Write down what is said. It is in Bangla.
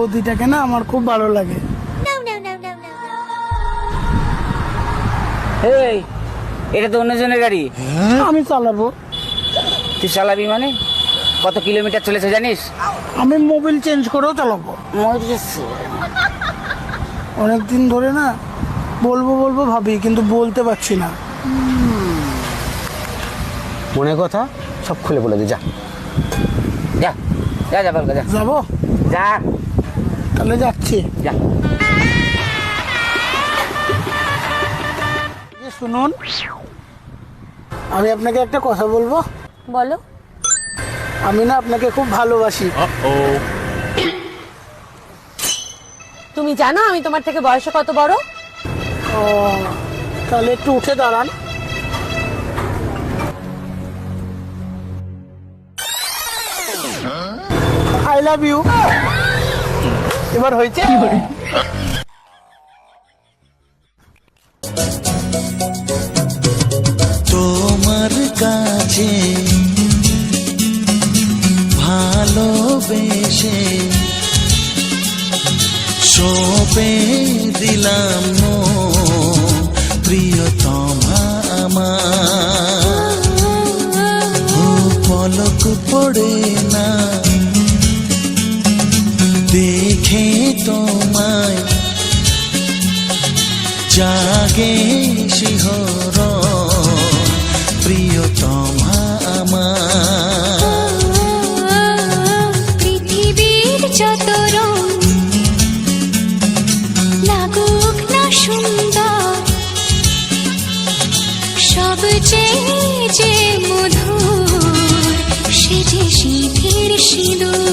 বৌদিটাকে না আমার খুব ভালো লাগে। এই এটা তো অন্যজনের গাড়ি। আমি চালাবো। তুই চালাবি মানে? কত কিলোমিটার চলেছে জানিস? আমি মোবিল চেঞ্জ করেও চালাবো। অনেকদিন ধরে না বলবো বলবো ভাবি, কিন্তু বলতে পারছি না। মনের কথা সব খুলে বলে দে, যা যা যা যা বলকা যা। যাবো? যা তাহলে যাচ্ছি। যা। শুনুন, আমি আপনাকে একটা কথা বলবো। বলো। আমি না আপনাকে খুব ভালোবাসি। তুমি জানো আমি তোমার থেকে বয়সে কত বড়? ও, তাহলে একটু উঠে দাঁড়ান। I love you. এবার হয়েছে? তোমার কাছে ভালোবেসে সপে দিলাম প্রিয়তমা আমার, পলক পড়ে না দেখে তোমায়, জাগে শিহরণ প্রিয়তমা আমার। পৃথিবীর যত রং লাগুক না সুন্দর, সবচেয়ে যে মধুর সে যে সিঁথির সিঁদুর।